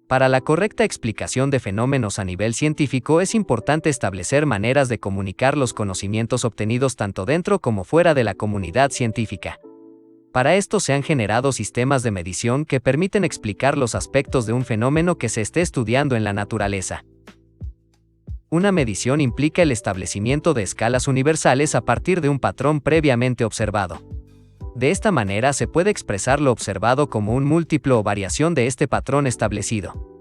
Para la correcta explicación de fenómenos a nivel científico es importante establecer maneras de comunicar los conocimientos obtenidos tanto dentro como fuera de la comunidad científica. Para esto se han generado sistemas de medición que permiten explicar los aspectos de un fenómeno que se esté estudiando en la naturaleza. Una medición implica el establecimiento de escalas universales a partir de un patrón previamente observado. De esta manera se puede expresar lo observado como un múltiplo o variación de este patrón establecido.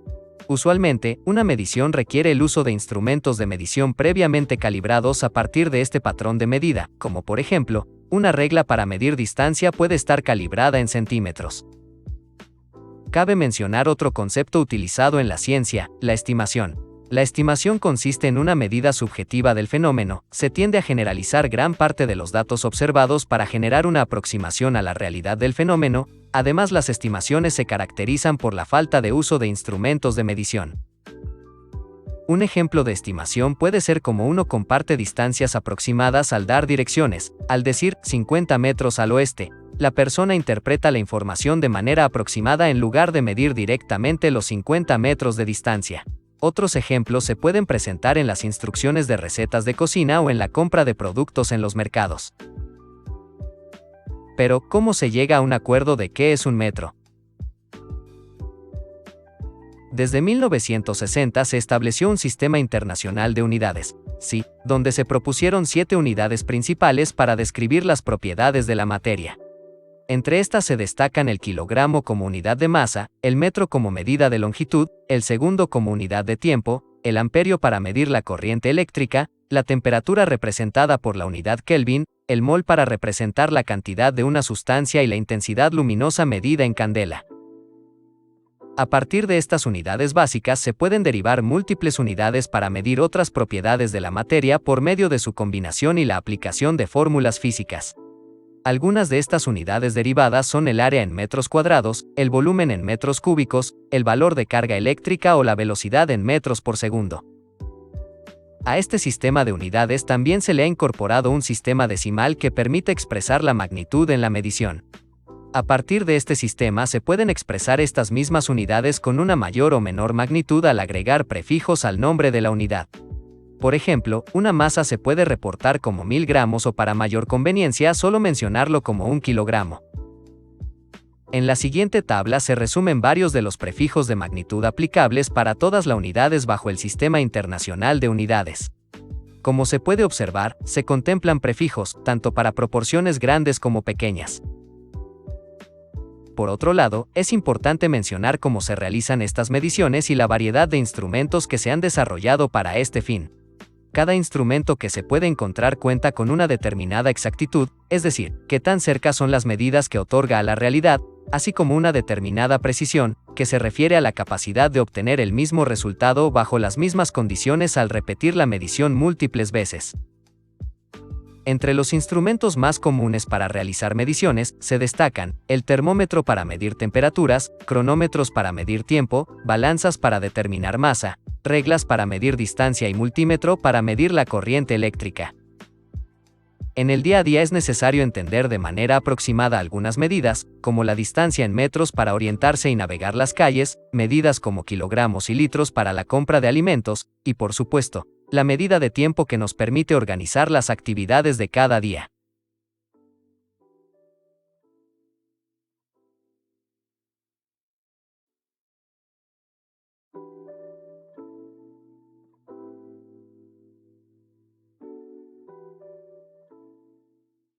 Usualmente, una medición requiere el uso de instrumentos de medición previamente calibrados a partir de este patrón de medida, como por ejemplo, una regla para medir distancia puede estar calibrada en centímetros. Cabe mencionar otro concepto utilizado en la ciencia, la estimación. La estimación consiste en una medida subjetiva del fenómeno. Se tiende a generalizar gran parte de los datos observados para generar una aproximación a la realidad del fenómeno. Además, las estimaciones se caracterizan por la falta de uso de instrumentos de medición. Un ejemplo de estimación puede ser como uno comparte distancias aproximadas al dar direcciones. Al decir 50 metros al oeste, la persona interpreta la información de manera aproximada en lugar de medir directamente los 50 metros de distancia. Otros ejemplos se pueden presentar en las instrucciones de recetas de cocina o en la compra de productos en los mercados. Pero, ¿cómo se llega a un acuerdo de qué es un metro? Desde 1960 se estableció un sistema internacional de unidades, SI, donde se propusieron 7 unidades principales para describir las propiedades de la materia. Entre estas se destacan el kilogramo como unidad de masa, el metro como medida de longitud, el segundo como unidad de tiempo, el amperio para medir la corriente eléctrica, la temperatura representada por la unidad Kelvin, el mol para representar la cantidad de una sustancia y la intensidad luminosa medida en candela. A partir de estas unidades básicas se pueden derivar múltiples unidades para medir otras propiedades de la materia por medio de su combinación y la aplicación de fórmulas físicas. Algunas de estas unidades derivadas son el área en metros cuadrados, el volumen en metros cúbicos, el valor de carga eléctrica o la velocidad en metros por segundo. A este sistema de unidades también se le ha incorporado un sistema decimal que permite expresar la magnitud en la medición. A partir de este sistema se pueden expresar estas mismas unidades con una mayor o menor magnitud al agregar prefijos al nombre de la unidad. Por ejemplo, una masa se puede reportar como 1000 gramos o para mayor conveniencia solo mencionarlo como 1 kilogramo. En la siguiente tabla se resumen varios de los prefijos de magnitud aplicables para todas las unidades bajo el Sistema Internacional de Unidades. Como se puede observar, se contemplan prefijos, tanto para proporciones grandes como pequeñas. Por otro lado, es importante mencionar cómo se realizan estas mediciones y la variedad de instrumentos que se han desarrollado para este fin. Cada instrumento que se puede encontrar cuenta con una determinada exactitud, es decir, qué tan cerca son las medidas que otorga a la realidad, así como una determinada precisión, que se refiere a la capacidad de obtener el mismo resultado bajo las mismas condiciones al repetir la medición múltiples veces. Entre los instrumentos más comunes para realizar mediciones, se destacan el termómetro para medir temperaturas, cronómetros para medir tiempo, balanzas para determinar masa, reglas para medir distancia y multímetro para medir la corriente eléctrica. En el día a día es necesario entender de manera aproximada algunas medidas, como la distancia en metros para orientarse y navegar las calles, medidas como kilogramos y litros para la compra de alimentos, y por supuesto, la medida de tiempo que nos permite organizar las actividades de cada día.